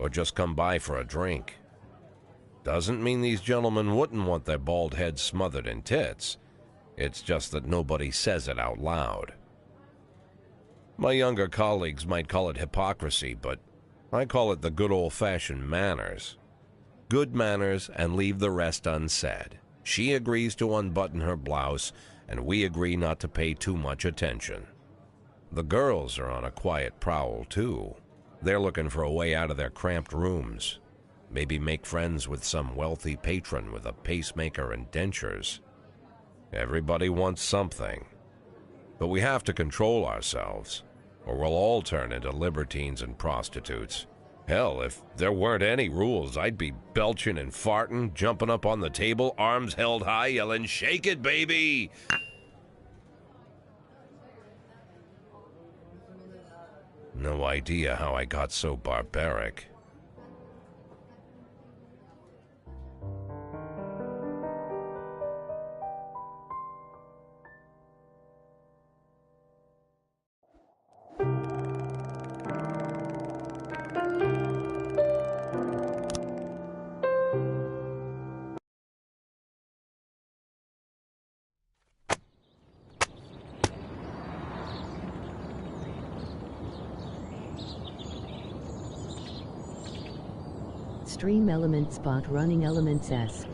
or just come by for a drink. Doesn't mean these gentlemen wouldn't want their bald heads smothered in tits. It's just that nobody says it out loud. My younger colleagues might call it hypocrisy, but I call it the good old-fashioned manners. Good manners and leave the rest unsaid. She agrees to unbutton her blouse, and we agree not to pay too much attention. The girls are on a quiet prowl, too. They're looking for a way out of their cramped rooms. Maybe make friends with some wealthy patron with a pacemaker and dentures. Everybody wants something. But we have to control ourselves, or we'll all turn into libertines and prostitutes. Hell, if there weren't any rules, I'd be belching and farting, jumping up on the table, arms held high, yelling, "Shake it, baby!" No idea how I got so barbaric. Stream element spot running elements S.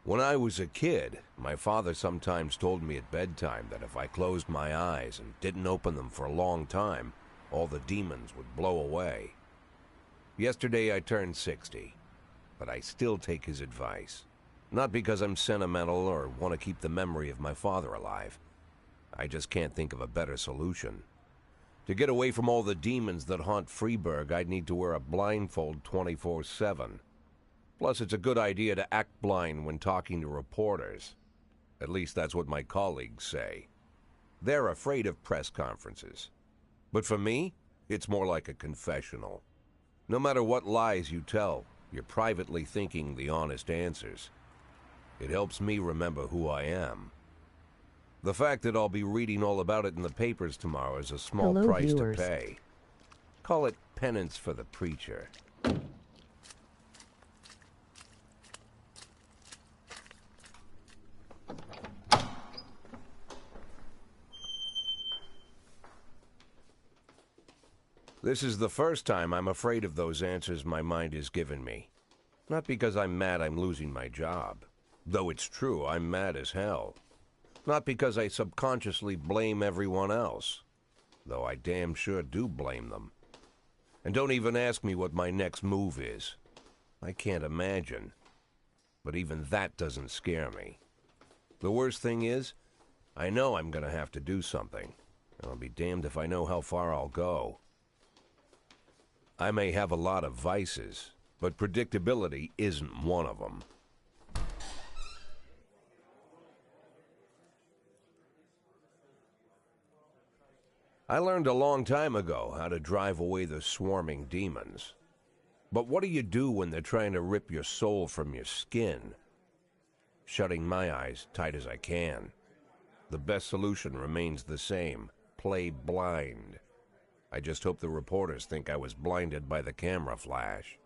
When I was a kid, my father sometimes told me at bedtime that if I closed my eyes and didn't open them for a long time, all the demons would blow away. Yesterday I turned 60, but I still take his advice. Not because I'm sentimental or want to keep the memory of my father alive. I just can't think of a better solution. To get away from all the demons that haunt Freeburg, I'd need to wear a blindfold 24/7. Plus, it's a good idea to act blind when talking to reporters. At least that's what my colleagues say. They're afraid of press conferences. But for me, it's more like a confessional. No matter what lies you tell, you're privately thinking the honest answers. It helps me remember who I am. The fact that I'll be reading all about it in the papers tomorrow is a small price to pay. Call it penance for the preacher. This is the first time I'm afraid of those answers my mind has given me. Not because I'm mad I'm losing my job. Though it's true, I'm mad as hell. Not because I subconsciously blame everyone else. Though I damn sure do blame them. And don't even ask me what my next move is. I can't imagine. But even that doesn't scare me. The worst thing is, I know I'm gonna have to do something. And I'll be damned if I know how far I'll go. I may have a lot of vices, but predictability isn't one of them. I learned a long time ago how to drive away the swarming demons. But what do you do when they're trying to rip your soul from your skin? Shutting my eyes tight as I can. The best solution remains the same: play blind. I just hope the reporters think I was blinded by the camera flash.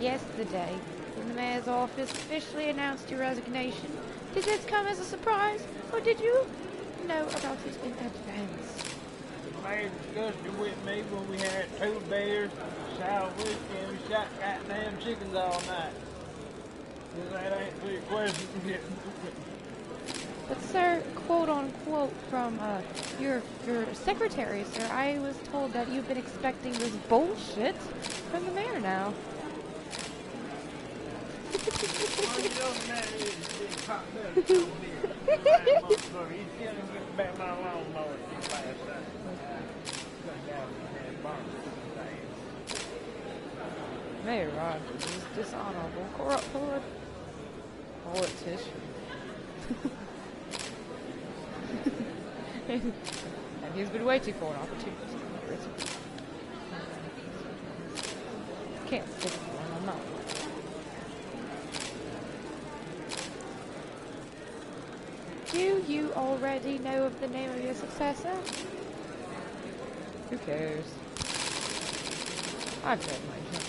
Yesterday, when the mayor's office officially announced your resignation, did this come as a surprise, or did you know about it in advance? The mayor discussed it with me when we had 2 beers, sour whiskey, and we shot goddamn chickens all night. That ain't your question. But sir, quote unquote, from your secretary, sir, I was told that you've been expecting this bullshit from the mayor now. Mayor Rogers is dishonorable, corrupt politician. And he's been waiting for an opportunity. Can't stick with one, I'm not. Do you already know of the name of your successor? Who cares? I've read my job.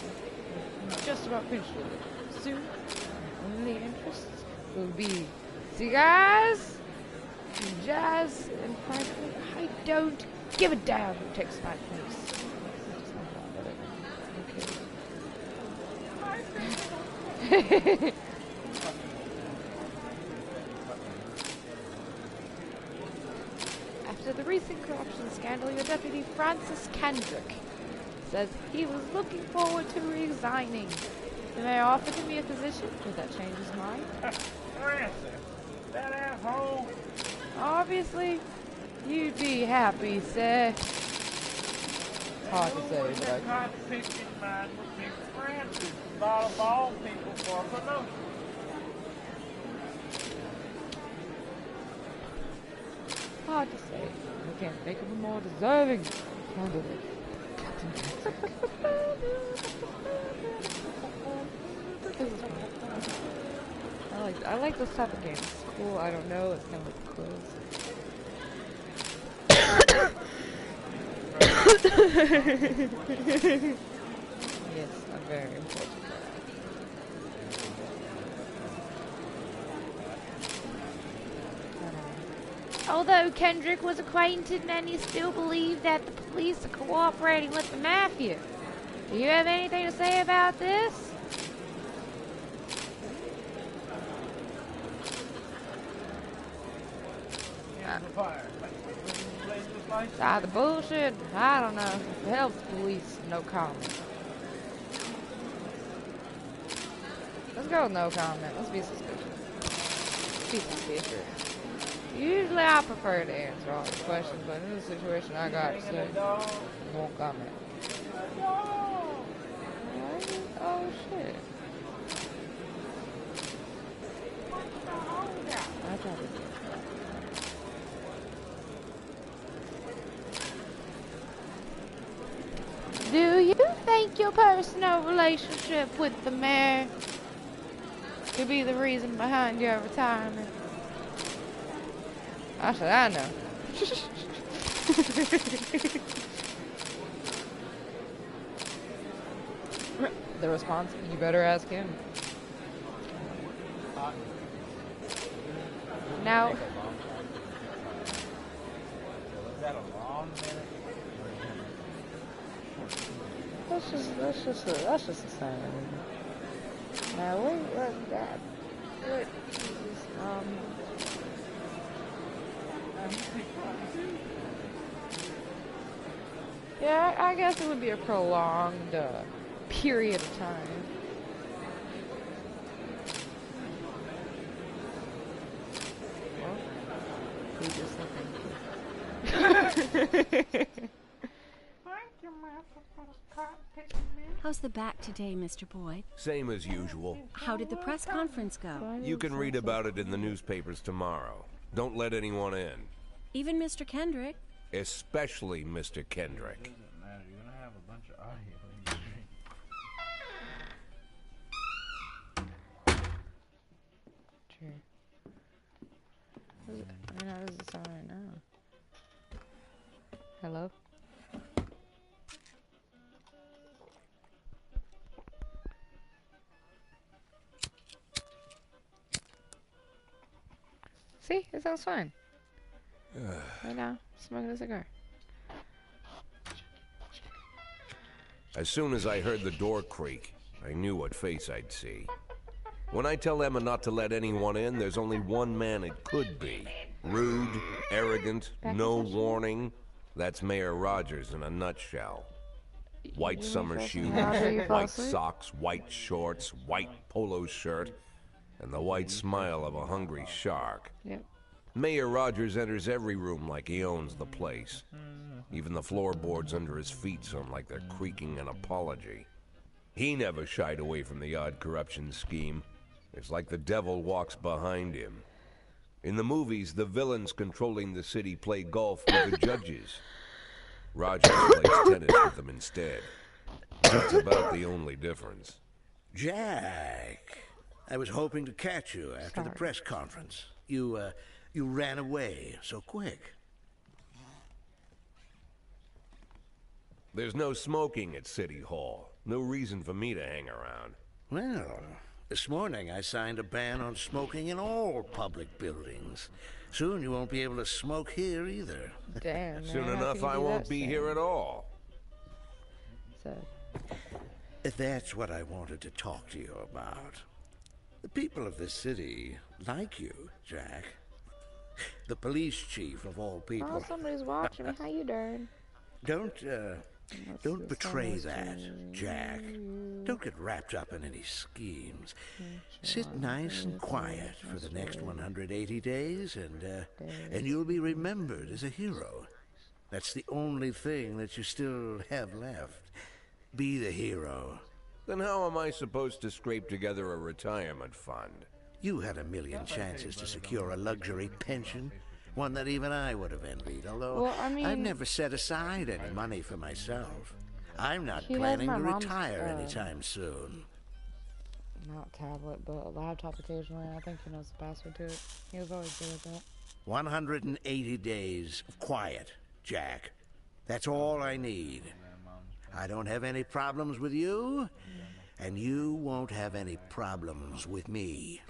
Just about finished with it. Soon, my only interests will be cigars, and jazz, and frankly, I don't give a damn who takes my place. Okay. After the recent corruption scandal, your deputy Francis Kendrick says he was looking forward to resigning. The mayor offered him a position. Did that change his mind? Francis, that asshole. Obviously, you'd be happy, sir. Hard to say, but I tried to pick his mind with me. Francis thought of all people for a promotion. hard to say. I can't think of a more deserving candidate. Captain Patrick. I like this type of game. It's cool. I don't know. It's kind of like quiz. Yes, I'm very important. Although Kendrick was acquainted, many still believe that the police are cooperating with the mafia. Do you have anything to say about this? The bullshit? I don't know. If it helps the police, no comment. Let's go with no comment. Let's be suspicious. Be suspicious. Usually I prefer to answer all the questions, but in this situation I got to say, won't comment. Oh shit. I tried to do it. Do you think your personal relationship with the mayor could be the reason behind your retirement? I said, I know. The response, you better ask him. Now, that's just the same. Now, wait, that. What? Jesus, yeah, I guess it would be a prolonged period of time. Well, we just looking. How's the back today, Mr. Boyd? Same as usual. How did the press conference go? You can read about it in the newspapers tomorrow. Don't let anyone in. Even Mr. Kendrick? Especially Mr. Kendrick. Doesn't matter. You're gonna have a bunch of audio. True. I mean, how does it sound right now? Hello? See? It sounds fine. Right now, smoking a cigar. As soon as I heard the door creak, I knew what face I'd see. When I tell Emma not to let anyone in, there's only one man it could be. Rude, arrogant, no warning. That's Mayor Rogers in a nutshell. White summer shoes, white socks, white shorts, white polo shirt, and the white smile of a hungry shark. Yep. Mayor Rogers enters every room like he owns the place. Even the floorboards under his feet sound like they're creaking an apology. He never shied away from the odd corruption scheme. It's like the devil walks behind him. In the movies, the villains controlling the city play golf with the judges. Rogers plays tennis with them instead. That's about the only difference. Jack, I was hoping to catch you after the press conference. You ran away so quick. There's no smoking at City Hall. No reason for me to hang around. Well, this morning I signed a ban on smoking in all public buildings. Soon you won't be able to smoke here either. Damn, Soon man, enough, I won't be here at all. So, That's what I wanted to talk to you about. The people of this city like you, Jack. The police chief of all people. oh, somebody's watching me. How you doing? Don't betray that, Jack. Don't get wrapped up in any schemes. Sit nice and quiet for the next 180 days, and you'll be remembered as a hero. That's the only thing that you still have left. Be the hero. Then how am I supposed to scrape together a retirement fund? You had a million chances to secure a luxury pension, one that even I would have envied, although Well, I mean- I've never set aside any money for myself. I'm not He has planning my to mom's, retire anytime soon. Not tablet, but a laptop occasionally. I think he knows the password to it. He was always good at that. 180 days of quiet, Jack. That's all I need. I don't have any problems with you, and you won't have any problems with me.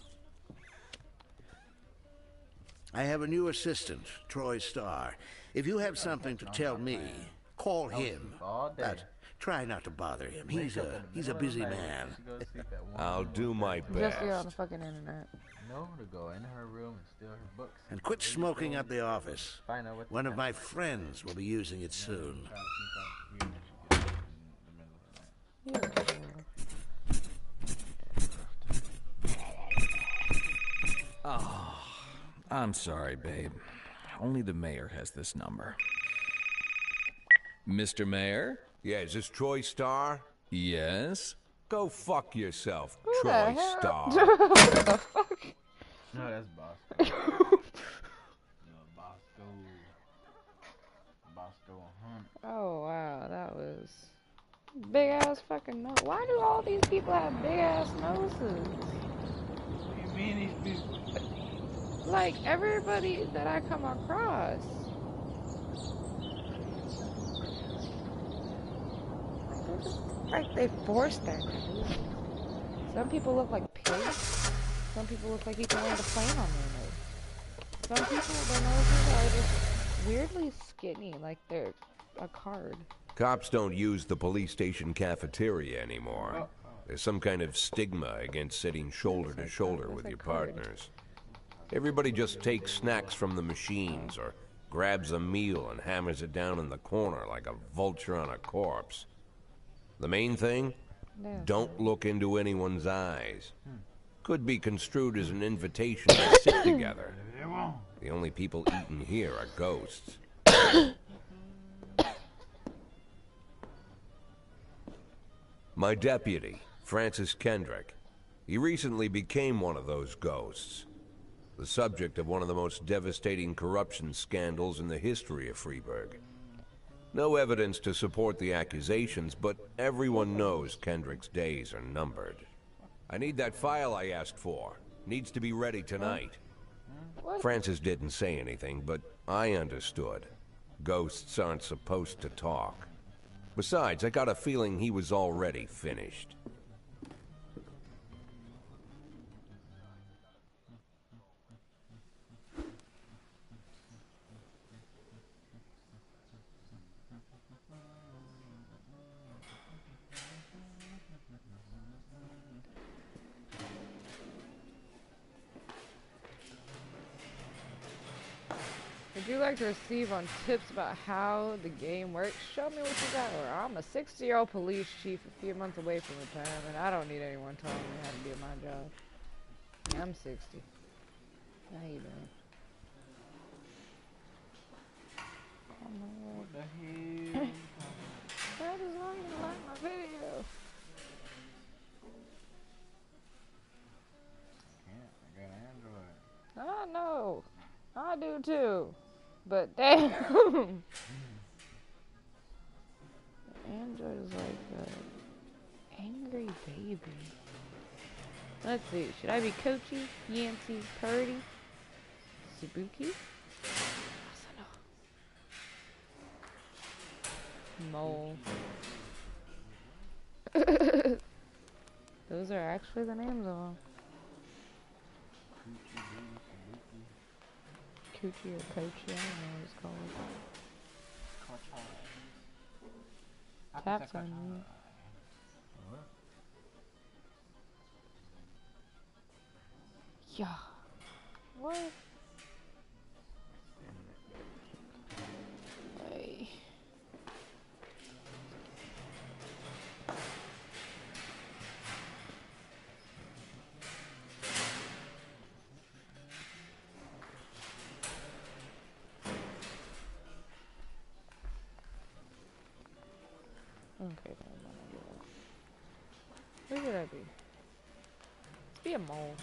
I have a new assistant, Troy Starr. If you have something to tell me, call him. But try not to bother him. He's a busy man. I'll do my Just be on best. the fucking internet. No, to go in her room and steal her books. And quit smoking up the office. Find out what One of my friends will be using it soon. I'm sorry, babe. Only the mayor has this number. Mr. Mayor? Yeah, is this Troy Starr? Yes? Go fuck yourself, the Troy hell? Starr. No, that's Bosco. No, Bosco Hunt. Oh wow, that was big ass fucking nose. Why do all these people have big ass noses? What do you mean these people? Like everybody that I come across. Like they forced their nose. Some people look like pigs. Some people look like people land a plane on their nose. Some people, their noses are just weirdly skinny, like they're a card. Cops don't use the police station cafeteria anymore. There's some kind of stigma against sitting shoulder to shoulder with your partners. Everybody just takes snacks from the machines or grabs a meal and hammers it down in the corner like a vulture on a corpse. The main thing? Don't look into anyone's eyes. Could be construed as an invitation to sit together. The only people eating here are ghosts. My deputy, Francis Kendrick. He recently became one of those ghosts. The subject of one of the most devastating corruption scandals in the history of Freeburg. No evidence to support the accusations, but everyone knows Kendrick's days are numbered. I need that file I asked for. Needs to be ready tonight. Francis didn't say anything, but I understood. Ghosts aren't supposed to talk. Besides, I got a feeling he was already finished. Would you like to receive on tips about how the game works? Show me what you got. Or I'm a 60-year-old police chief a few months away from retirement. I don't need anyone telling me how to do my job. Yeah, I'm 60. How you doing? What the hell? That is why you like my video. Yeah, I got Android. I know. I do too. But damn. Android is like a angry baby. Let's see. Should I be Kochi, Yancey, Purdy, Subuki? Mole. Those are actually the names of them. Coochie or Kochi, I don't know what it's called. Taps on me. Yeah. What? Hey. Okay, where should I be? Let's be a mole.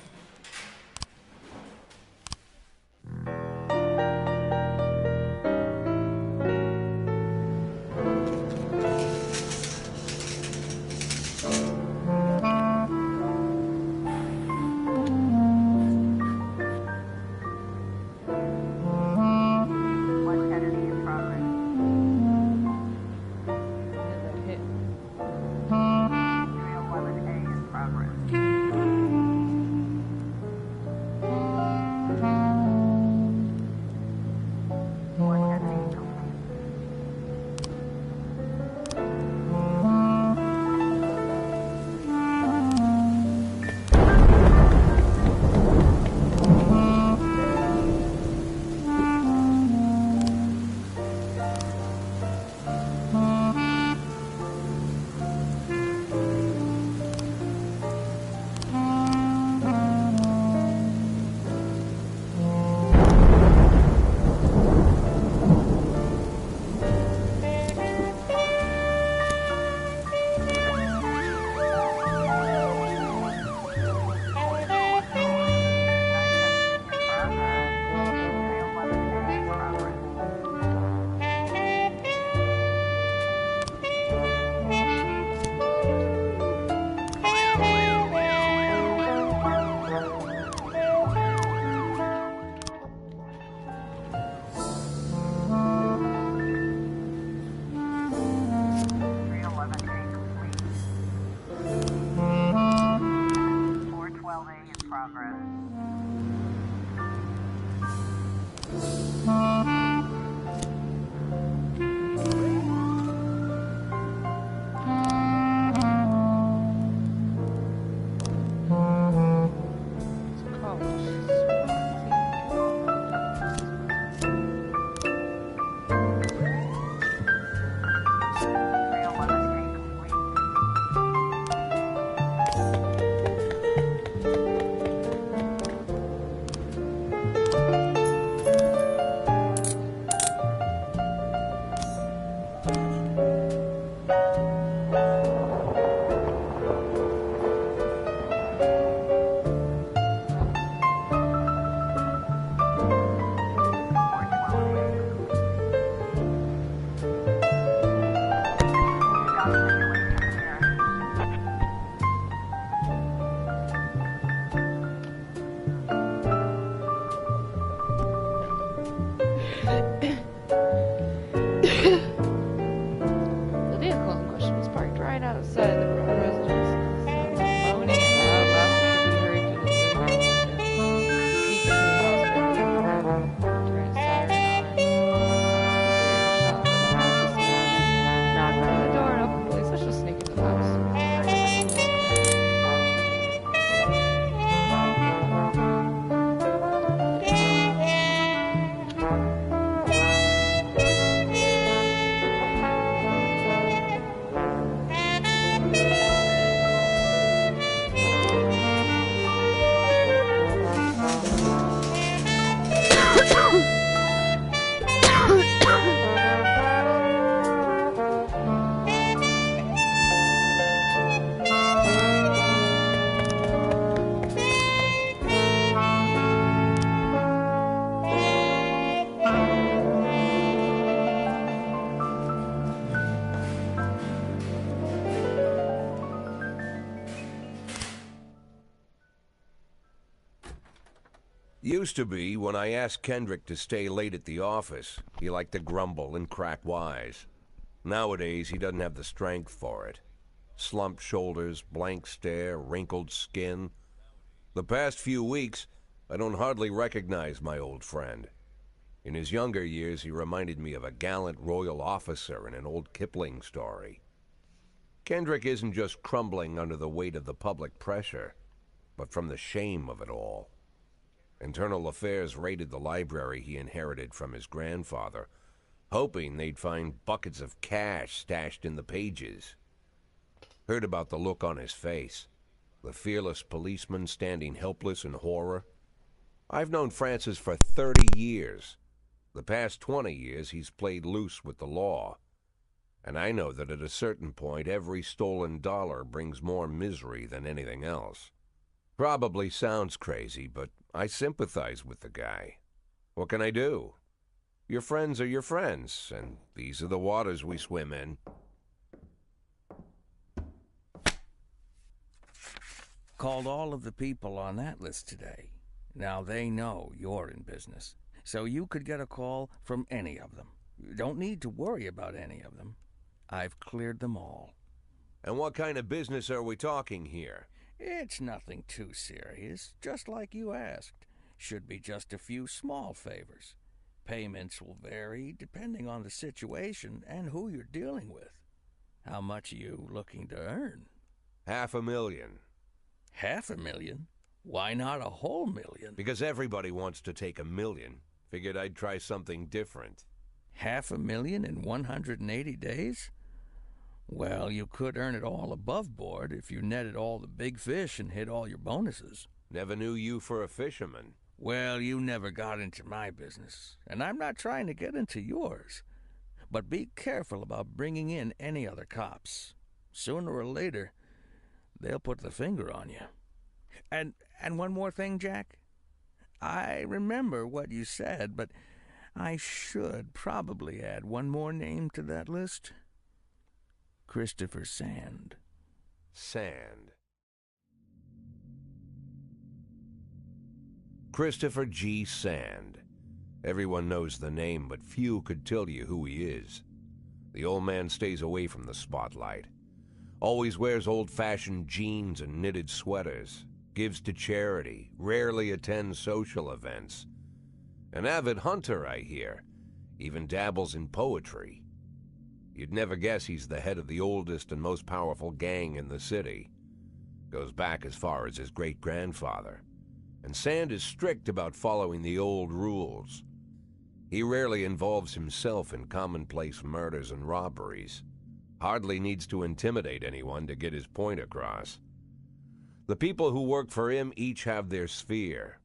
outside the residence. Moaning and loud laughter could be heard to the peek into the house directly before her. Turned siren on. Inspector shot the house this morning. Knocked on the door and opened the police. Let's just sneak into the house. Used to be, when I asked Kendrick to stay late at the office, he liked to grumble and crack wise. Nowadays, he doesn't have the strength for it. Slumped shoulders, blank stare, wrinkled skin. The past few weeks, I don't hardly recognize my old friend. In his younger years, he reminded me of a gallant royal officer in an old Kipling story. Kendrick isn't just crumbling under the weight of the public pressure, but from the shame of it all. Internal Affairs raided the library he inherited from his grandfather, hoping they'd find buckets of cash stashed in the pages. Heard about the look on his face, the fearless policeman standing helpless in horror. I've known Francis for 30 years. The past 20 years he's played loose with the law. And I know that at a certain point every stolen dollar brings more misery than anything else. Probably sounds crazy, but I sympathize with the guy. What can I do? Your friends are your friends, and these are the waters we swim in. Called all of the people on that list today. Now they know you're in business, so you could get a call from any of them. You don't need to worry about any of them. I've cleared them all. And what kind of business are we talking here? It's nothing too serious, just like you asked. Should be just a few small favors. Payments will vary depending on the situation and who you're dealing with. How much are you looking to earn? $500,000. $500,000? Why not a whole million? Because everybody wants to take $1 million. Figured I'd try something different. $500,000 in 180 days? Well, you could earn it all above board if you netted all the big fish and hit all your bonuses. Never knew you for a fisherman. Well, you never got into my business, and I'm not trying to get into yours. But be careful about bringing in any other cops. Sooner or later, they'll put the finger on you. And one more thing, Jack. I remember what you said, but I should probably add one more name to that list. Christopher Sand. Sand. Christopher G. Sand. Everyone knows the name, but few could tell you who he is. The old man stays away from the spotlight. Always wears old-fashioned jeans and knitted sweaters. Gives to charity. Rarely attends social events. An avid hunter, I hear. Even dabbles in poetry. You'd never guess he's the head of the oldest and most powerful gang in the city. Goes back as far as his great-grandfather. And Sand is strict about following the old rules. He rarely involves himself in commonplace murders and robberies. Hardly needs to intimidate anyone to get his point across. The people who work for him each have their sphere.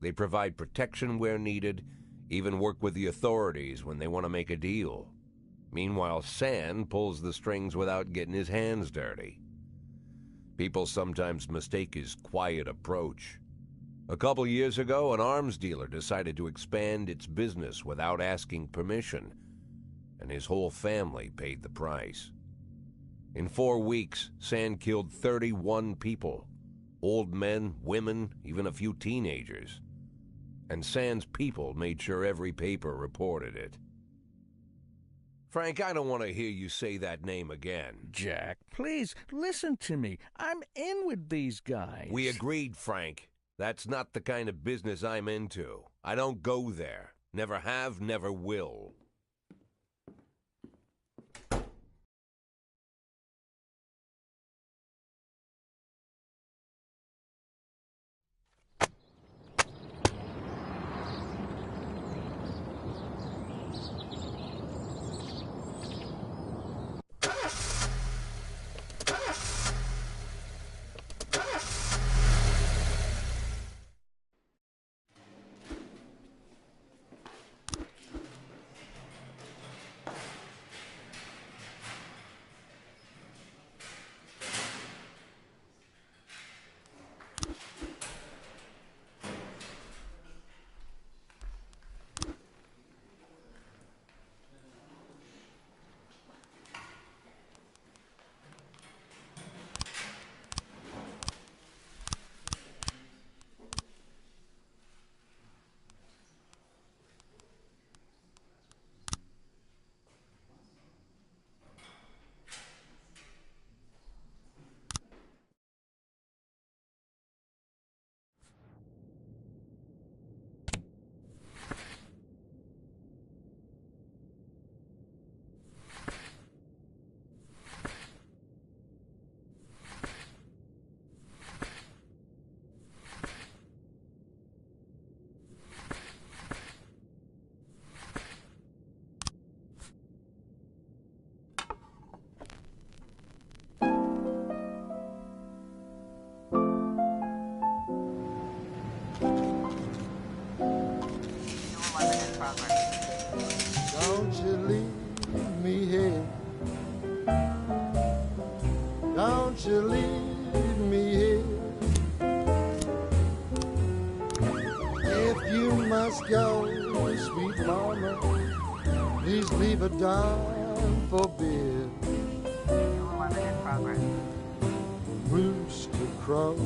They provide protection where needed, even work with the authorities when they want to make a deal. Meanwhile, Sand pulls the strings without getting his hands dirty. People sometimes mistake his quiet approach. A couple years ago, an arms dealer decided to expand its business without asking permission, and his whole family paid the price. In 4 weeks, Sand killed 31 people. Old men, women, even a few teenagers. And Sand's people made sure every paper reported it. Frank, I don't want to hear you say that name again. Jack, please, listen to me. I'm in with these guys. We agreed, Frank. That's not the kind of business I'm into. I don't go there. Never have, never will. Don't you leave me here. Don't you leave me here. If you must go, sweet mama, please leave a dime for beer. Rooster crow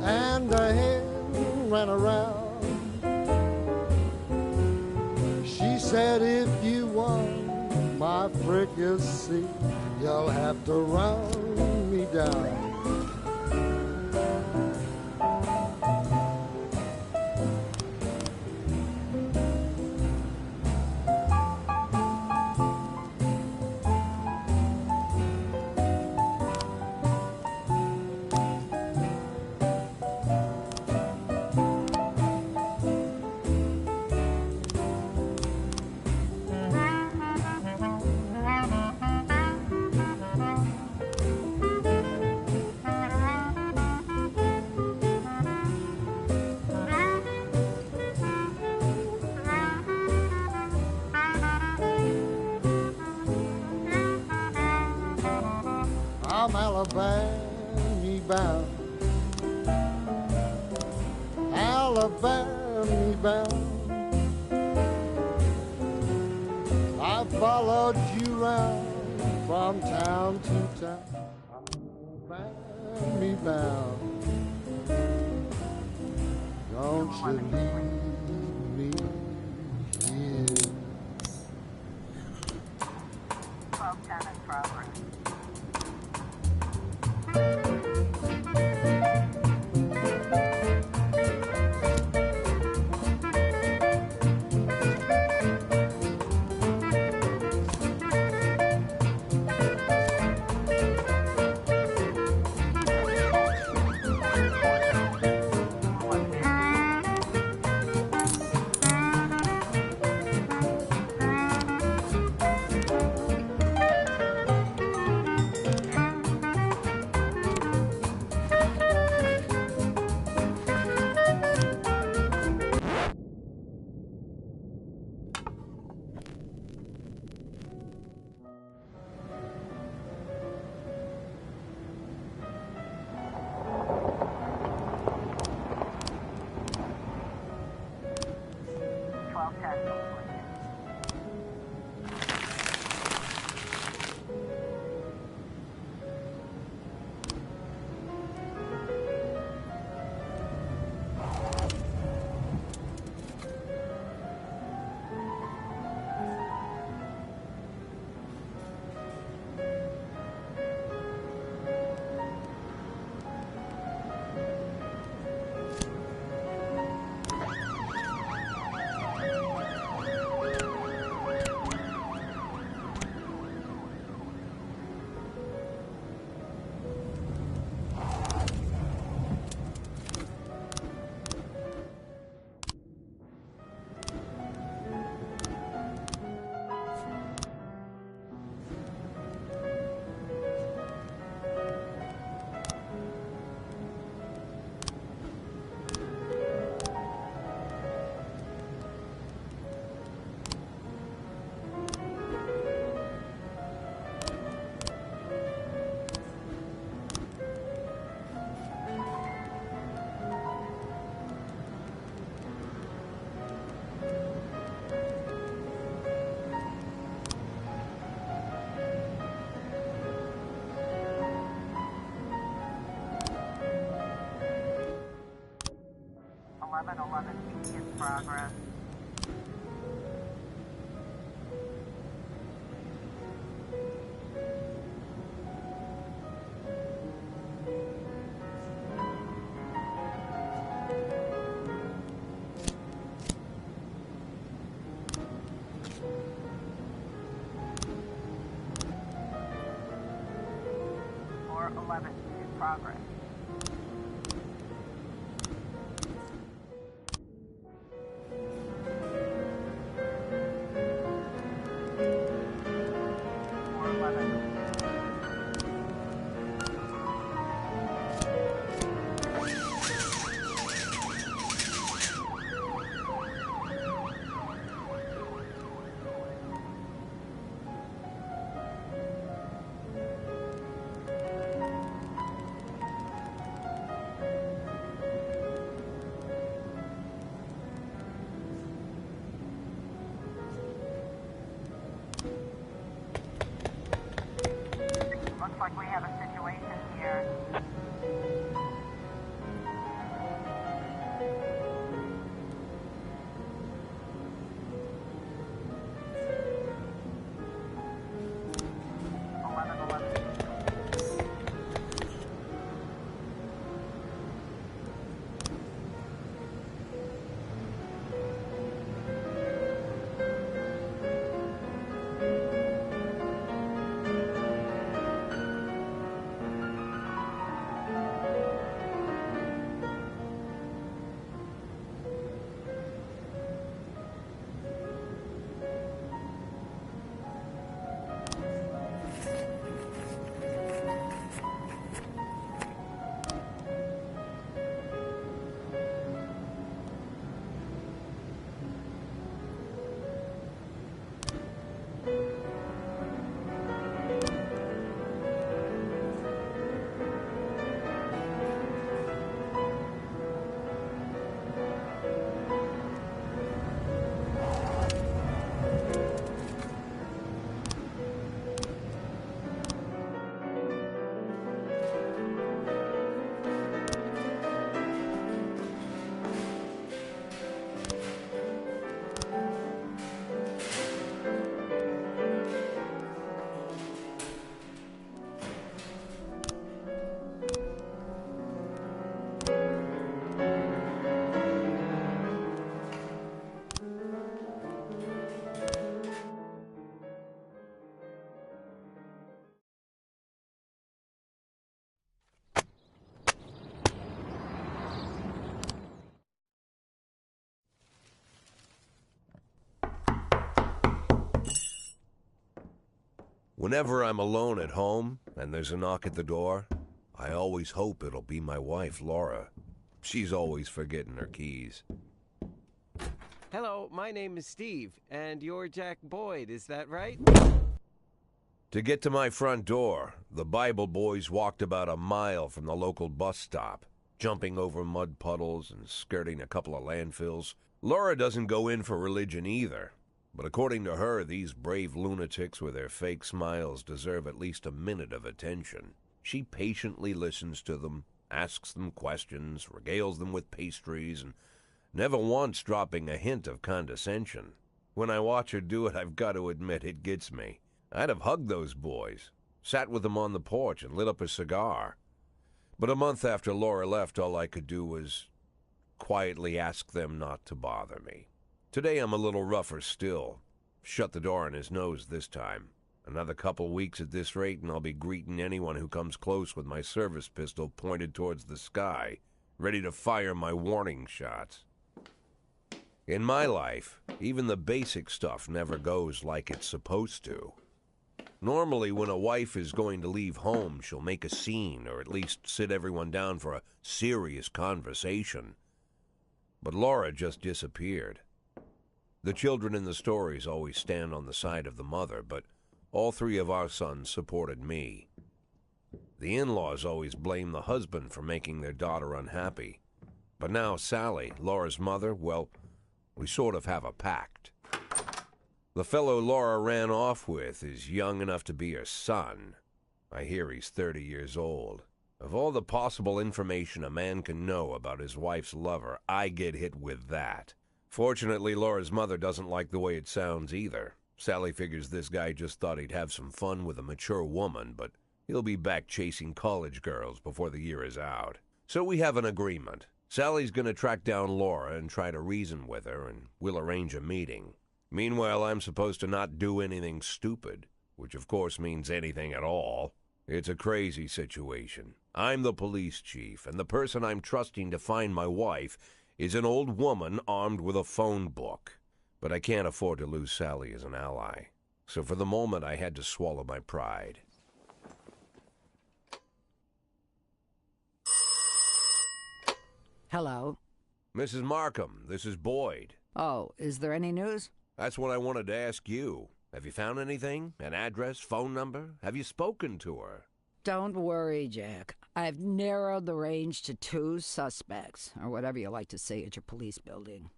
and the hen ran around. She said, if you want my fricassee, you'll have to run me down. I'm Alabama bound, Alabama bound. I followed you round from town to town, Alabama bound. Don't you leave me here. 1210 in progress. 1111 in progress. Four 11 in progress. Four 11. Looks like we have a situation here. Eleven 11. Whenever I'm alone at home and there's a knock at the door, I always hope it'll be my wife, Laura. She's always forgetting her keys. Hello, my name is Steve, and you're Jack Boyd, is that right? To get to my front door, the Bible boys walked about a mile from the local bus stop, jumping over mud puddles and skirting a couple of landfills. Laura doesn't go in for religion either, but according to her, these brave lunatics with their fake smiles deserve at least a minute of attention. She patiently listens to them, asks them questions, regales them with pastries, and never once dropping a hint of condescension. When I watch her do it, I've got to admit it gets me. I'd have hugged those boys, sat with them on the porch and lit up a cigar. But a month after Laura left, all I could do was quietly ask them not to bother me. Today I'm a little rougher still. Shut the door on his nose this time. Another couple weeks at this rate and I'll be greeting anyone who comes close with my service pistol pointed towards the sky, ready to fire my warning shots. In my life, even the basic stuff never goes like it's supposed to. Normally, when a wife is going to leave home, she'll make a scene or at least sit everyone down for a serious conversation. But Laura just disappeared. The children in the stories always stand on the side of the mother, but all three of our sons supported me. The in-laws always blame the husband for making their daughter unhappy. But now Sally, Laura's mother, well, we sort of have a pact. The fellow Laura ran off with is young enough to be her son. I hear he's 30 years old. Of all the possible information a man can know about his wife's lover, I get hit with that. Fortunately, Laura's mother doesn't like the way it sounds either. Sally figures this guy just thought he'd have some fun with a mature woman, but he'll be back chasing college girls before the year is out. So we have an agreement. Sally's gonna track down Laura and try to reason with her, and we'll arrange a meeting. Meanwhile, I'm supposed to not do anything stupid, which of course means anything at all. It's a crazy situation. I'm the police chief, and the person I'm trusting to find my wife is an old woman armed with a phone book. But I can't afford to lose Sally as an ally. So for the moment, I had to swallow my pride. Hello. Mrs. Markham, this is Boyd. Oh, is there any news? That's what I wanted to ask you. Have you found anything? An address, phone number? Have you spoken to her? Don't worry, Jack. I've narrowed the range to 2 suspects, or whatever you like to say at your police building.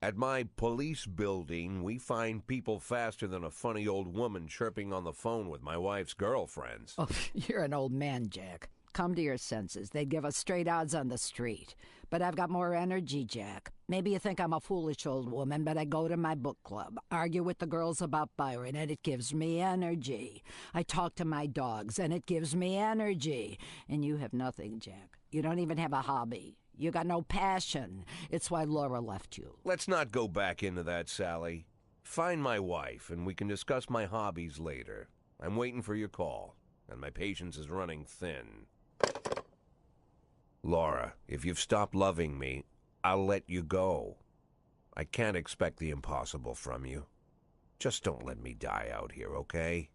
At my police building, we find people faster than a funny old woman chirping on the phone with my wife's girlfriends. Oh, you're an old man, Jack. Come to your senses. They'd give us straight odds on the street. But I've got more energy, Jack. Maybe you think I'm a foolish old woman, but I go to my book club, argue with the girls about Byron, and it gives me energy. I talk to my dogs, and it gives me energy. And you have nothing, Jack. You don't even have a hobby. You got no passion. It's why Laura left you. Let's not go back into that, Sally. Find my wife, and we can discuss my hobbies later. I'm waiting for your call, and my patience is running thin. Laura, if you've stopped loving me, I'll let you go. I can't expect the impossible from you. Just don't let me die out here, okay?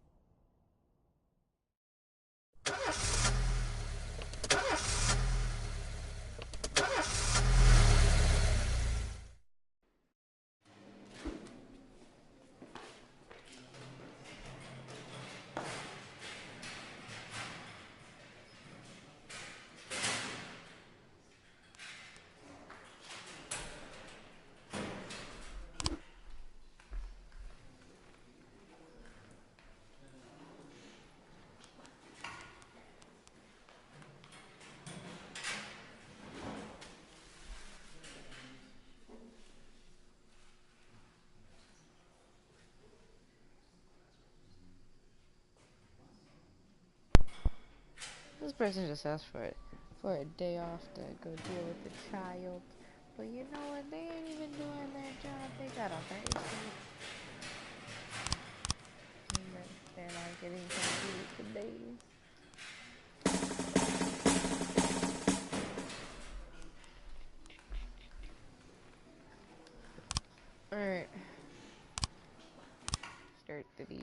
This person just asked for a day off to go deal with the child. But you know what? They ain't even doing their job. They got a face. They're not getting to do today. Alright. Start the D.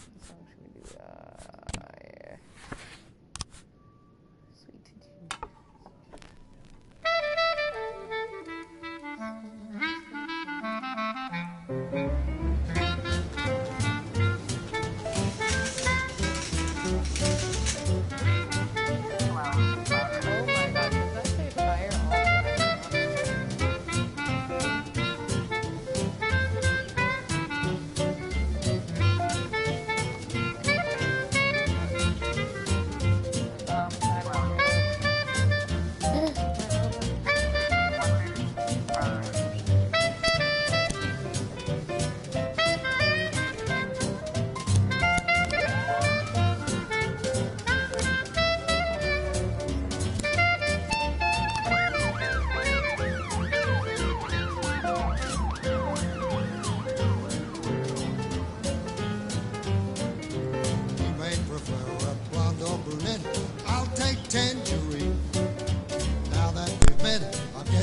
What song should we do? Yeah. Sweet Tea.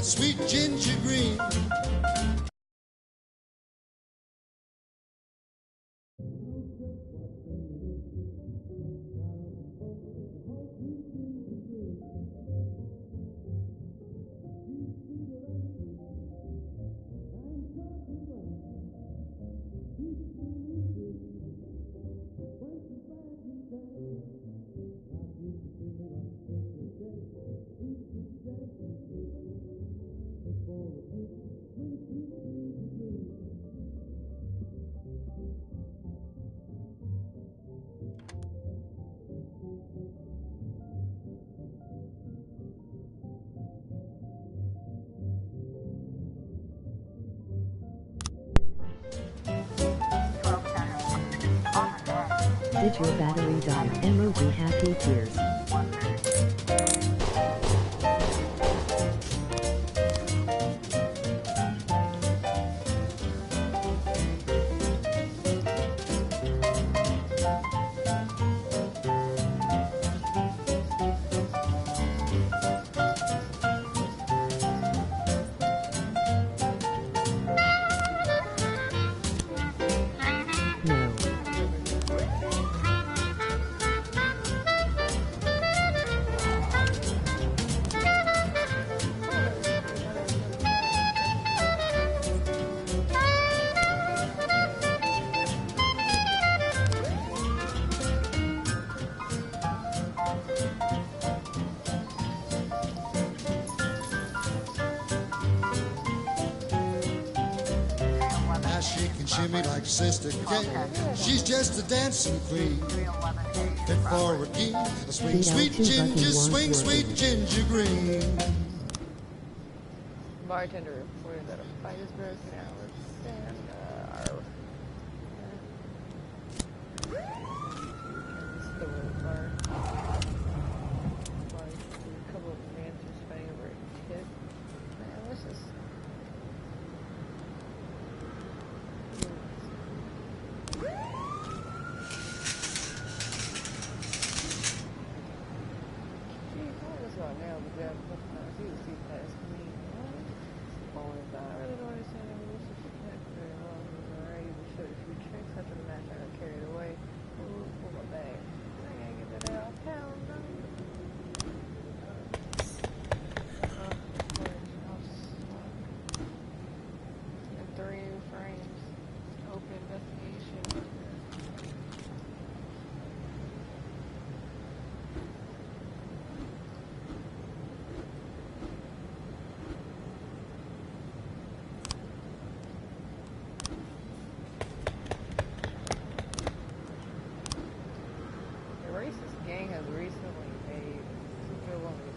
Sweet ginger green. Did your battery die? Emoji happy tears. No. Now she can shimmy like Sister Kate. She's just a dancing queen. Fit for a king. A swing, sweet ginger, swing, sweet ginger green. Bartender reported that a fight is broken out with Sandra. This is the road bar. A couple of men just fighting over a kid. Man, what's this?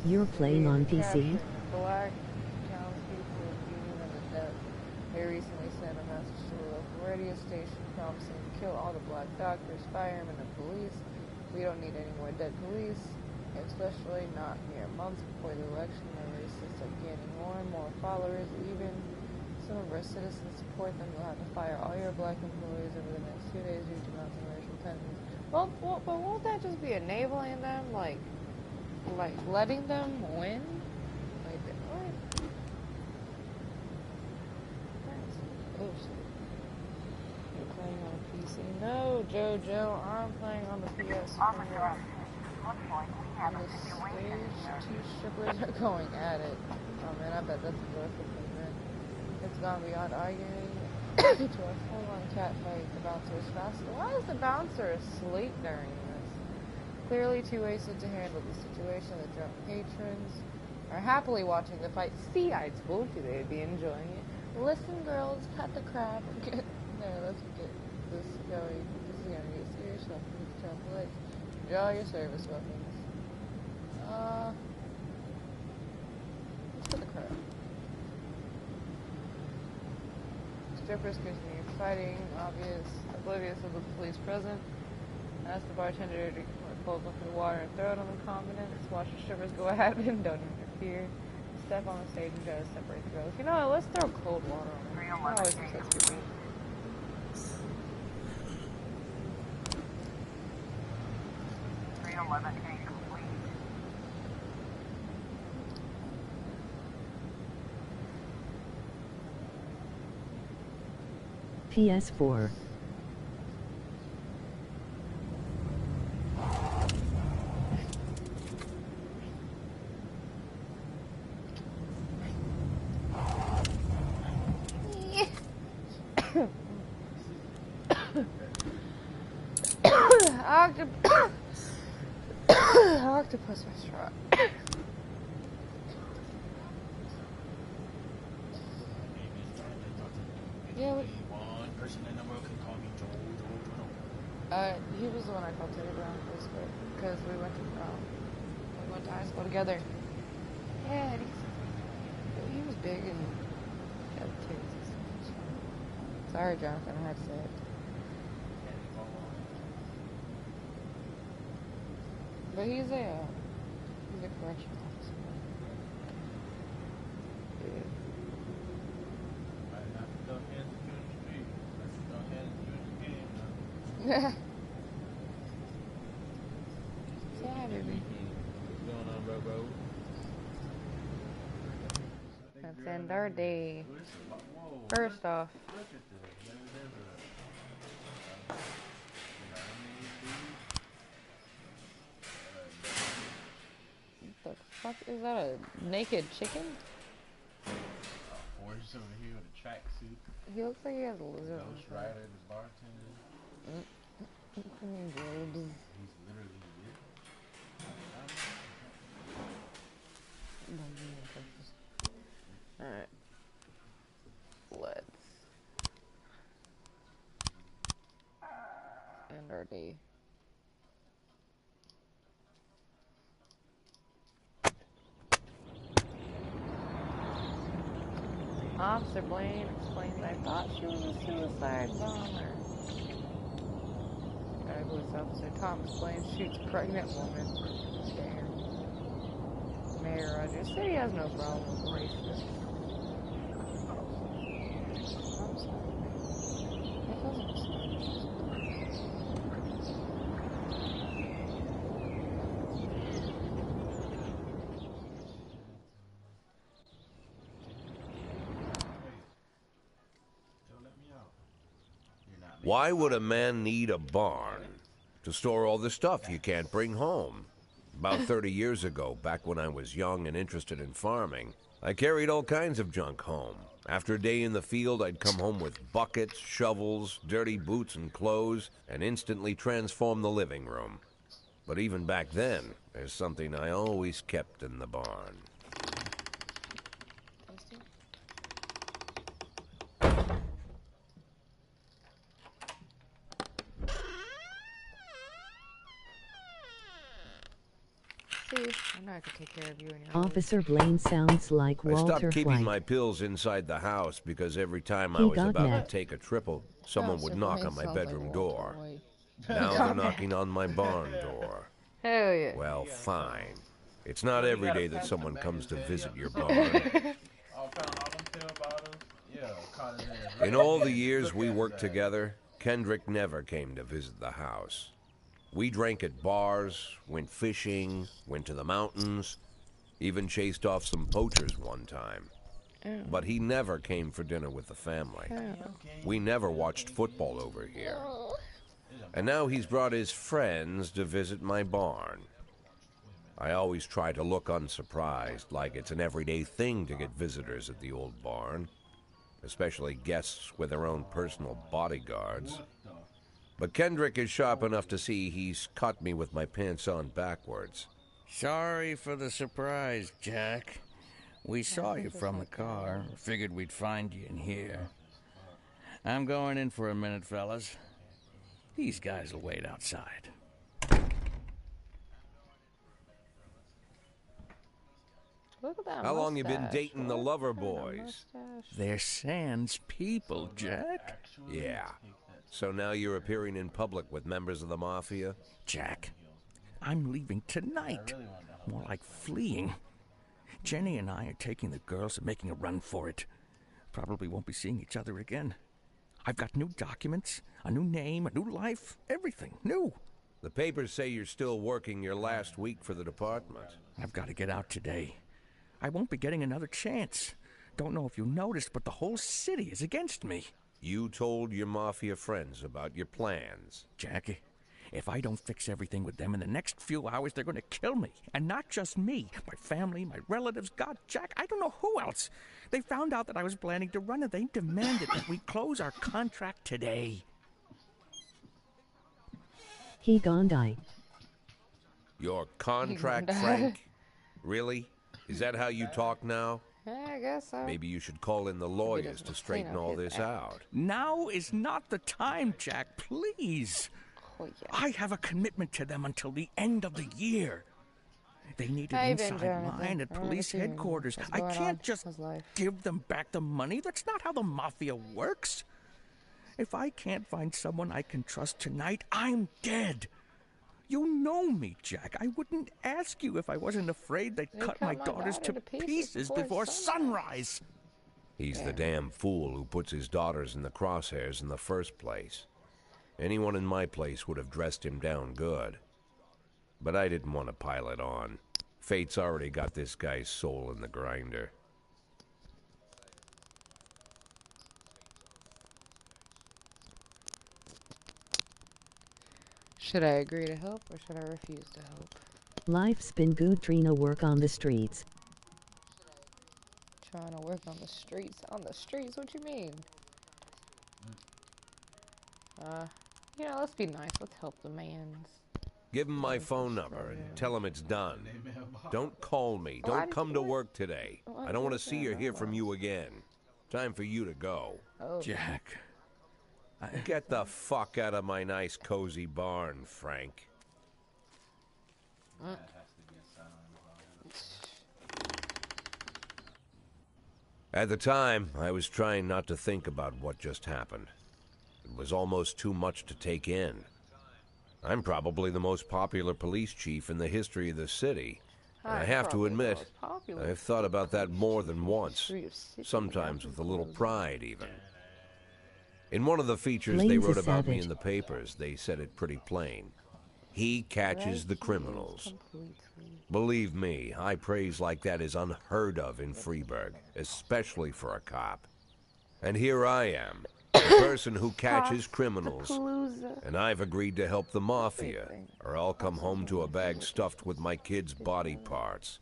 You're playing on PC? Black townspeople beating them to death. They recently sent a message to the local radio station promising to kill all the black doctors, firemen, and police. We don't need any more dead police, especially not mere months before the election. The racists are gaining more and more followers. Even some of our citizens support them. You'll have to fire all your black employees over the next 2 days due to mounting racial tensions. Well, but won't that just be enabling them, like letting them win? Like, what? That's bullshit. You're playing on a PC? No, Jojo, I'm playing on the PS4. On the stage, 2 strippers are going at it. Oh man, I bet that's a joyful thing, man. It's gone beyond arguing to a full-on cat fight. The bouncer is faster. Why is the bouncer asleep during this? Clearly too wasted to handle the situation. The drunk patrons are happily watching the fight. See, I told you they'd be enjoying it. Listen, girls, cut the crap. There, let's get this going. This is gonna get serious. Let's put the top legs. Draw your service weapons. Let's put the crap. Strippers continue fighting, oblivious of the police present. Ask the bartender to pull up the water and throw it on the confidence. Watch the strippers go at him, don't interfere. Step on the stage and try to separate the girls. You know what, let's throw cold water on them. I always think that's good. 311 complete. PS4. Octopus restaurant. Yeah, one person in the world can call me Joel. He was the one I called today on Facebook because we went to high school together. Yeah, he was big and had tits. Sorry, Jonathan, I had to say it. But he's a correctional officer. Yeah. Yeah, baby. What's going on, bro? Let's end our day. First off, what the fuck is that? A naked chicken? Horse over here with a tracksuit. He looks like he has a lizard. Ghost Rider, the bartender. He's literally Alright. Let's end our day. Officer Blaine explains, I thought she was a suicide bomber. Police Officer Tom explains, shoots pregnant woman. Damn. Mayor Rogers said he has no problem with racist. I'm sorry. That doesn't Why would a man need a barn? To store all the stuff you can't bring home. About 30 years ago, back when I was young and interested in farming, I carried all kinds of junk home. After a day in the field, I'd come home with buckets, shovels, dirty boots and clothes, and instantly transform the living room. But even back then, there's something I always kept in the barn. I know I could take care of you and your Officer Blaine sounds like I Walter stopped keeping White. my pills inside the house because every time I He was got about mad. to take a triple, someone would knock on my sounds like bedroom Walter door. White. Now they're knocking on my barn door. Hell yeah. Well, fine. It's not every day that someone comes to visit your barn. found all them pill bottles. Yeah, caught it in. In all the years we worked together, Kendrick never came to visit the house. We drank at bars, went fishing, went to the mountains, even chased off some poachers one time. But he never came for dinner with the family. We never watched football over here. And now he's brought his friends to visit my barn. I always try to look unsurprised, like it's an everyday thing to get visitors at the old barn, especially guests with their own personal bodyguards. But Kendrick is sharp enough to see he's caught me with my pants on backwards. Sorry for the surprise, Jack. We saw you from the car. Figured we'd find you in here. I'm going in for a minute, fellas. These guys will wait outside. Look at that How long you been mustache. dating the Look lover at that boys? mustache. They're Sans people, Jack. Yeah. So now you're appearing in public with members of the Mafia? Jack, I'm leaving tonight. More like fleeing. Jenny and I are taking the girls and making a run for it. Probably won't be seeing each other again. I've got new documents, a new name, a new life, everything new. The papers say you're still working your last week for the department. I've got to get out today. I won't be getting another chance. Don't know if you noticed, but the whole city is against me. You told your Mafia friends about your plans. Jackie, if I don't fix everything with them in the next few hours, they're going to kill me. And not just me. My family, my relatives, God, Jack, I don't know who else. They found out that I was planning to run and they demanded that we close our contract today. He gon' die. Your contract, die. Frank? Really? Is that how you talk now? Yeah, I guess so. Maybe you should call in the lawyers to doesn't straighten clean up all his this act. out. Now is not the time, Jack, please. Oh, yeah. I have a commitment to them until the end of the year. They need How an you been, inside Jonathan? line at I wanna police see you. headquarters. What's I going on? can't just How's life? give them back the money. That's not how the Mafia works. If I can't find someone I can trust tonight, I'm dead. You know me, Jack. I wouldn't ask you if I wasn't afraid they'd cut my daughters to pieces before sunrise. He's the damn fool who puts his daughters in the crosshairs in the first place. Anyone in my place would have dressed him down good. But I didn't want to pile it on. Fate's already got this guy's soul in the grinder. Should I agree to help or should I refuse to help? Life's been good, Trina. Work on the streets. Trying to work on the streets. On the streets? What you mean? You know, let's be nice. Let's help the mans. Give him my phone number and tell him it's done. Don't call me. Don't come to work today. I don't want to see or hear from you again. Time for you to go. Oh. Jack. Get the fuck out of my nice cozy barn, Frank. At the time, I was trying not to think about what just happened. It was almost too much to take in. I'm probably the most popular police chief in the history of the city. And I have to admit, I've thought about that more than once, sometimes with a little pride even. In one of the features they wrote about me in the papers, they said it pretty plain. He catches the criminals. Believe me, high praise like that is unheard of in Freeburg, especially for a cop. And here I am, the person who catches criminals, and I've agreed to help the mafia, or I'll come home to a bag stuffed with my kids' body parts.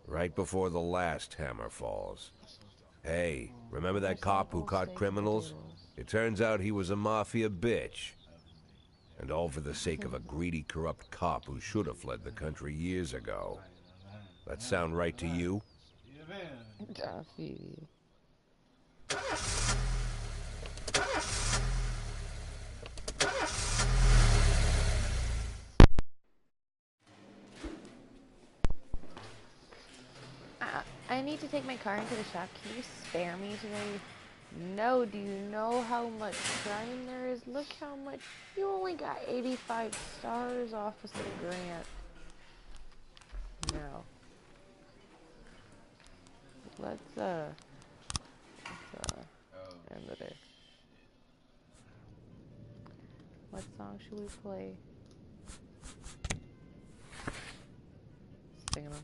Right before the last hammer falls. Hey, remember that cop who caught criminals? It turns out he was a mafia bitch. And all for the sake of a greedy, corrupt cop who should have fled the country years ago. That sound right to you? I need to take my car into the shop. Can you spare me today? No, do you know how much crime there is? Look how much. You only got 85 stars, Officer Grant. No. Let's end it there. What song should we play? Sing them.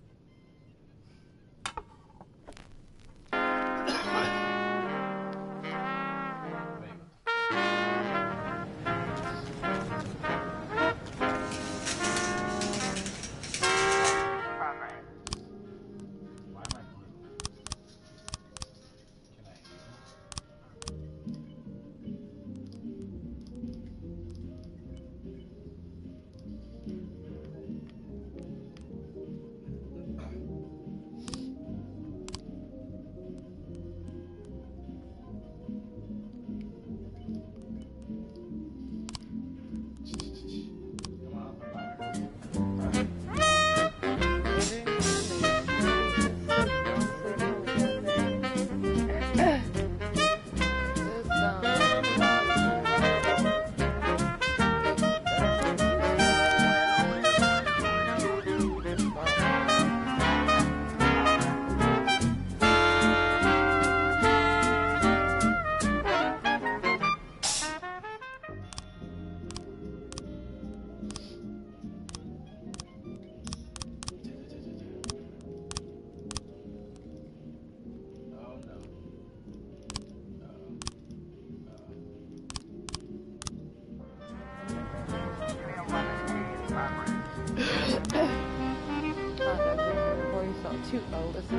Too old as the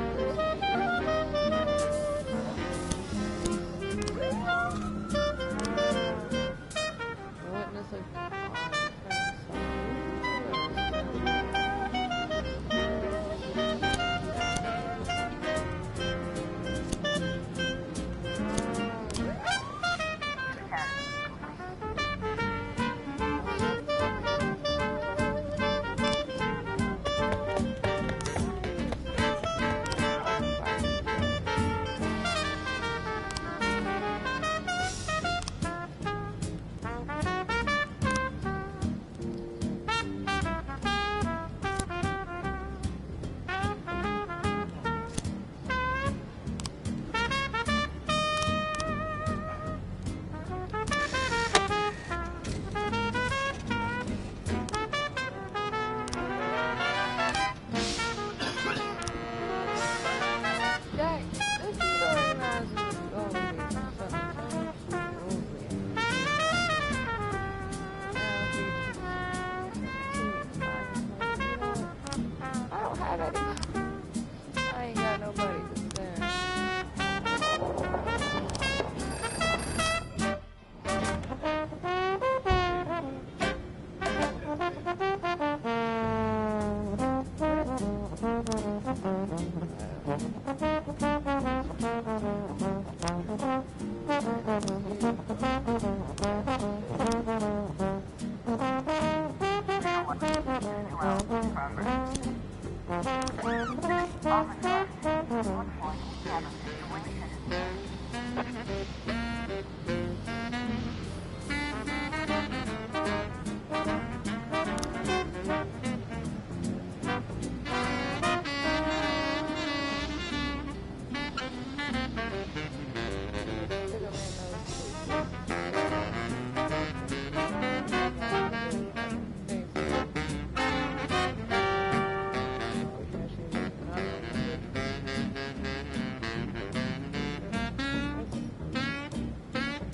witness of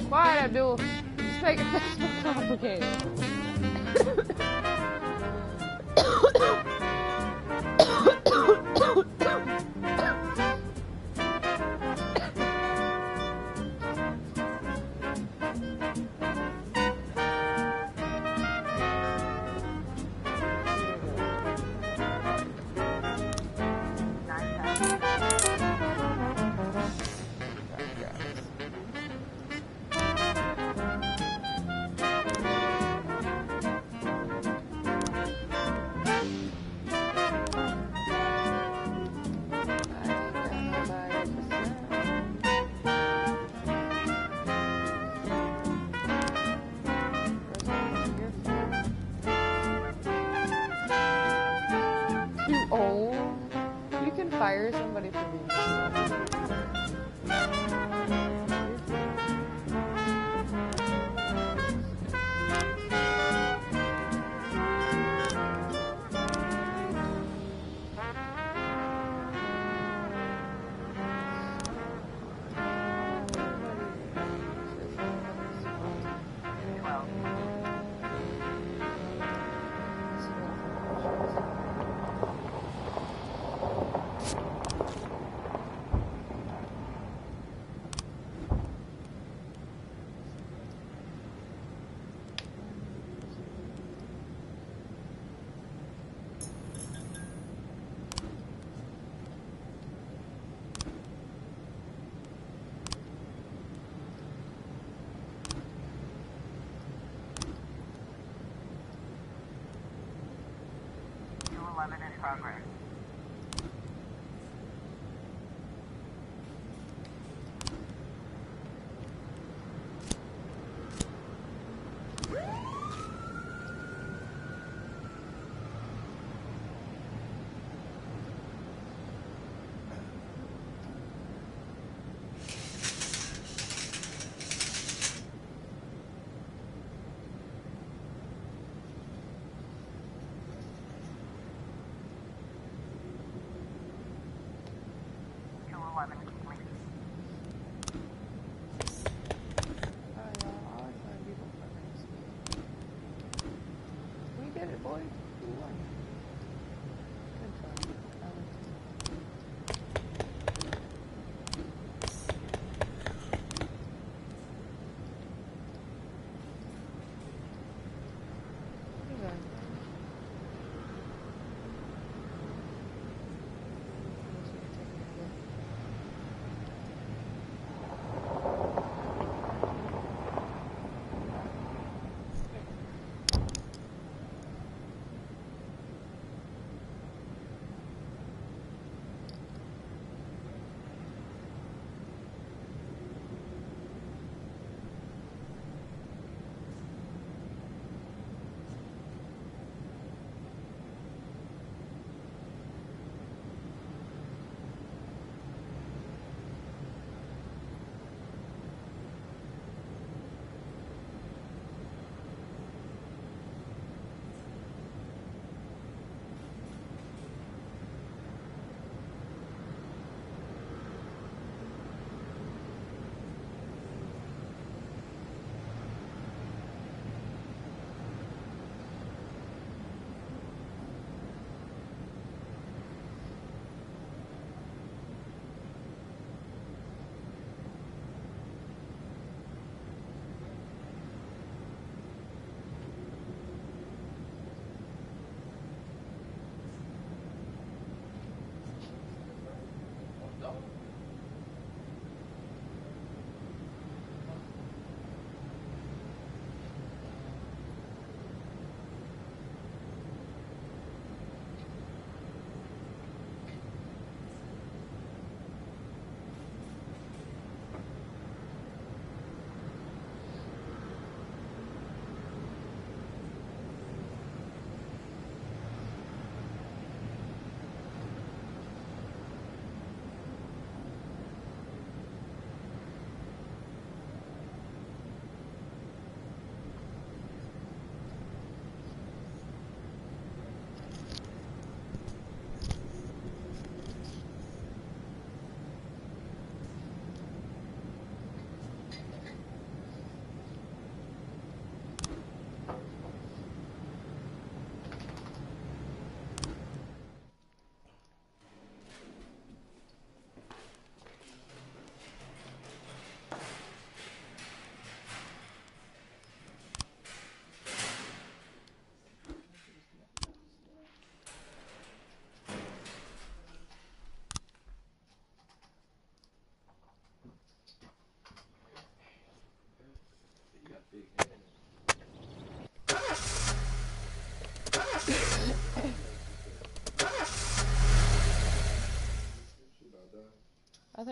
Quiet, Abdul. Just make it more complicated. Too old? You can fire somebody for being too old. In progress. We did it, boys. We won. Good job, Alex.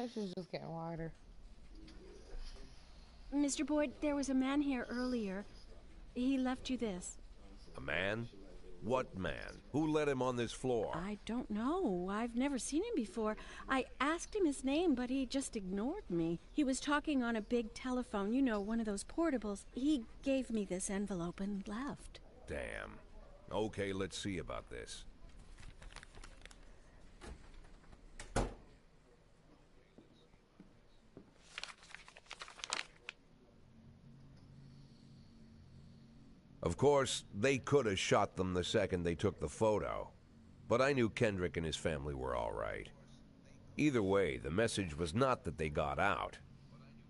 section's just getting wider. Mr. Boyd, there was a man here earlier. He left you this. A man? What man? Who let him on this floor? I don't know. I've never seen him before. I asked him his name, but he just ignored me. He was talking on a big telephone, you know, one of those portables. He gave me this envelope and left. Damn. Okay, let's see about this. Of course, they could have shot them the second they took the photo, but I knew Kendrick and his family were all right. Either way, the message was not that they got out.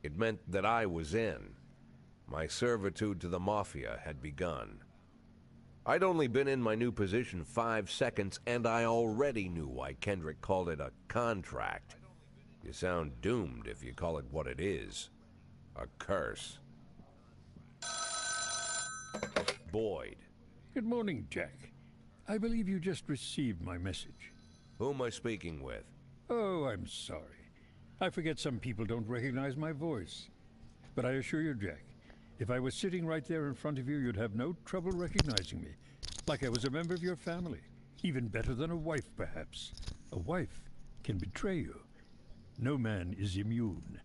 It meant that I was in. My servitude to the Mafia had begun. I'd only been in my new position 5 seconds, and I already knew why Kendrick called it a contract. You sound doomed if you call it what it is. A curse. Boyd. Good morning, Jack. I believe you just received my message. Who am I speaking with? Oh, I'm sorry. I forget some people don't recognize my voice. But I assure you, Jack, if I was sitting right there in front of you, you'd have no trouble recognizing me. Like I was a member of your family. Even better than a wife, perhaps. A wife can betray you. No man is immune.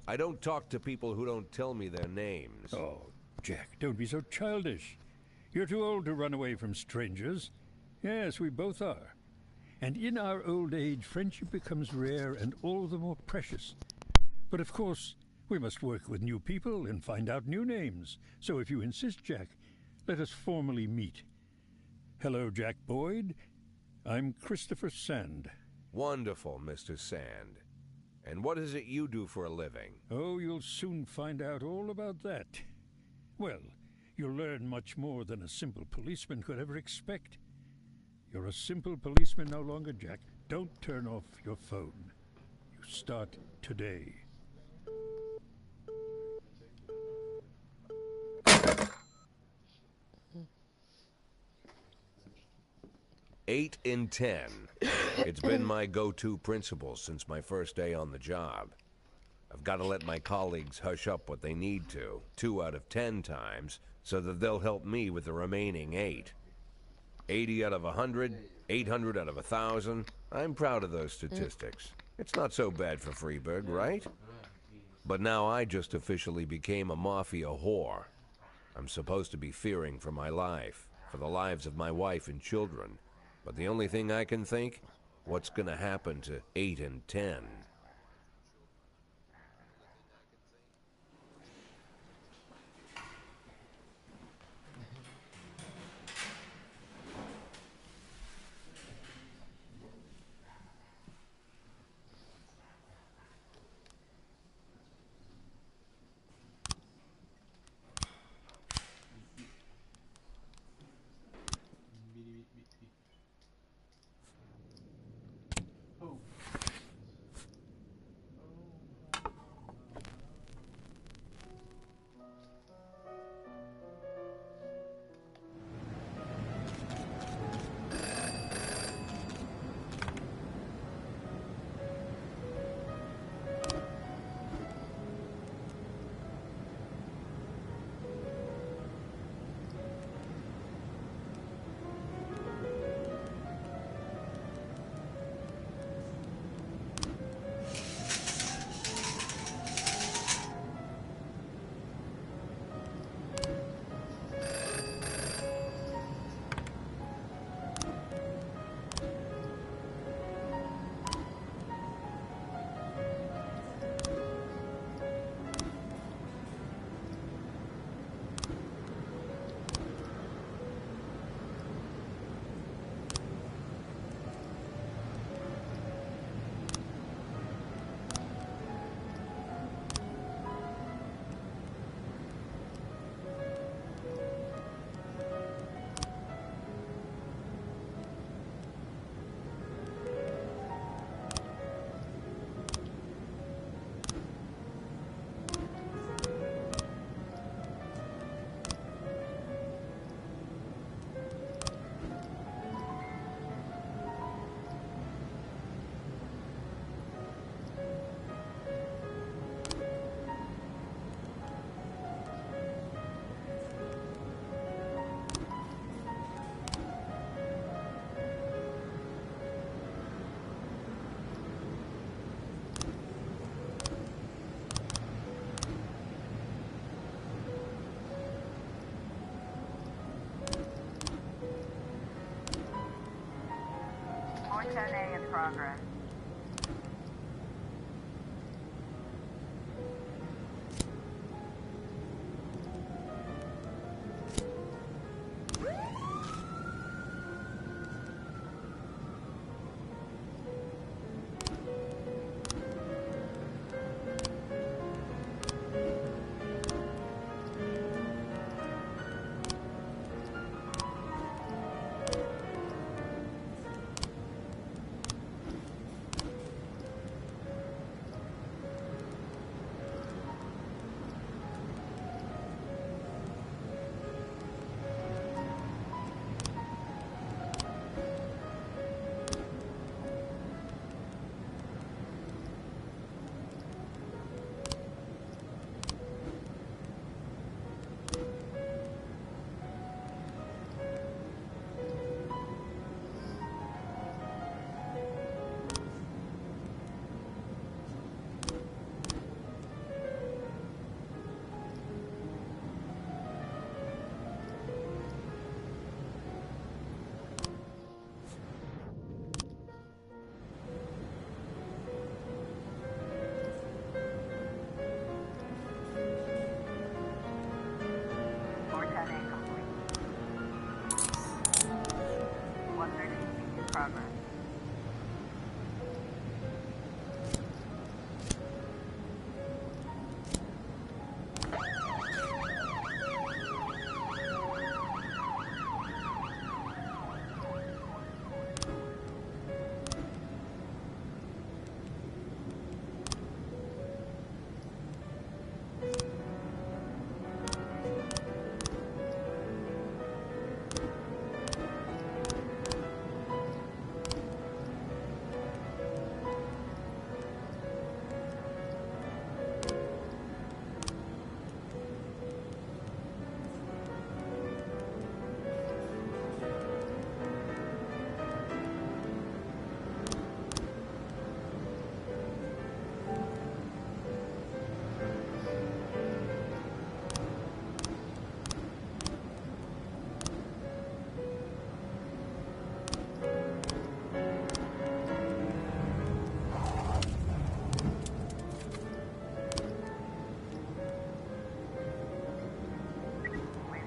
I don't talk to people who don't tell me their names. Oh, Jack, don't be so childish. You're too old to run away from strangers. Yes, we both are. And in our old age, friendship becomes rare and all the more precious. But of course, we must work with new people and find out new names. So if you insist, Jack, let us formally meet. Hello, Jack Boyd. I'm Christopher Sand. Wonderful, Mr. Sand. And what is it you do for a living? Oh, you'll soon find out all about that. Well, you'll learn much more than a simple policeman could ever expect. You're a simple policeman no longer, Jack. Don't turn off your phone. You start today. Eight in 10. It's been my go-to principle since my first day on the job. I've got to let my colleagues hush up what they need to, 2 out of 10 times, so that they'll help me with the remaining 8. 80 out of 100, 800 out of 1,000. I'm proud of those statistics. It's not so bad for Freeburg, right? But now I just officially became a Mafia whore. I'm supposed to be fearing for my life, for the lives of my wife and children. But the only thing I can think, what's gonna happen to 8 and 10? progress. Progress.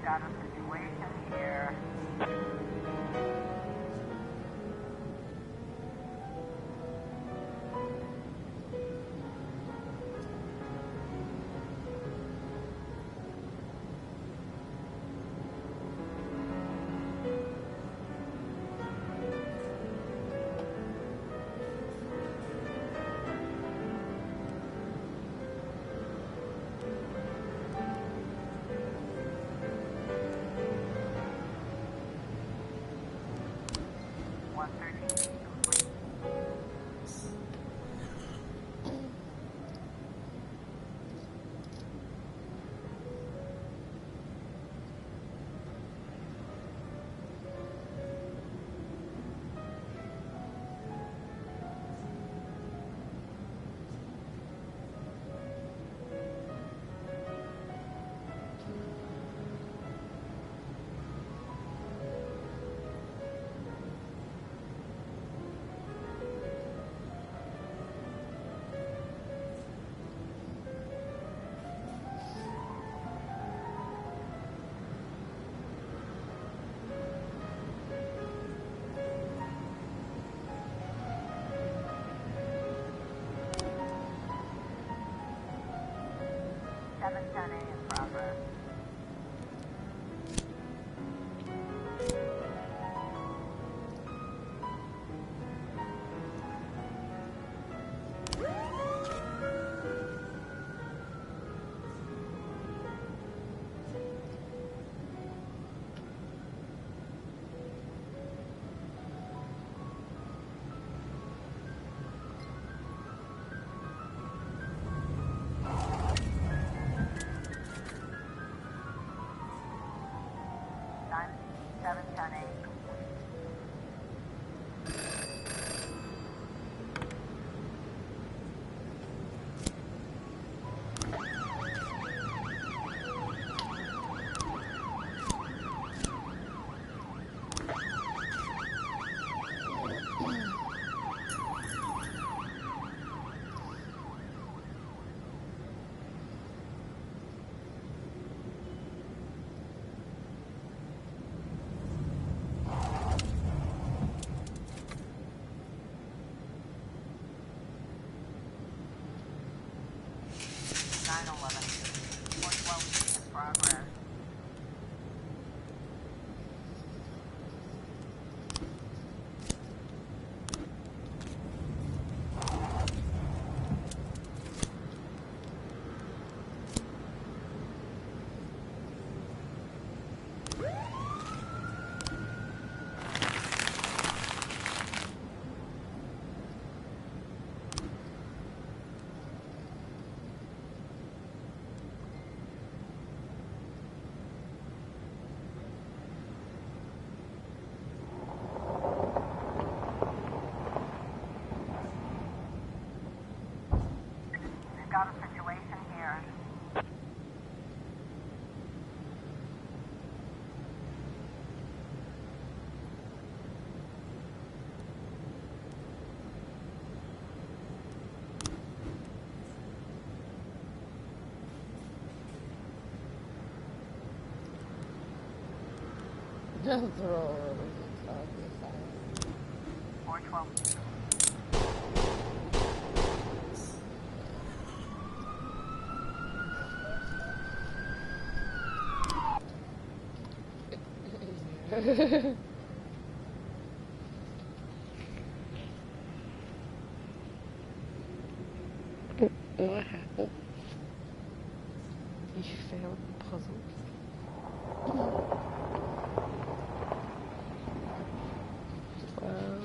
Got a situation here. in progress. progress. We've got a situation here. Don't throw roses off the side. 412. What happened? You failed the puzzle. Wow.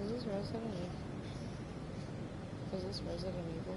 Is this Resident Evil? Is this Resident Evil?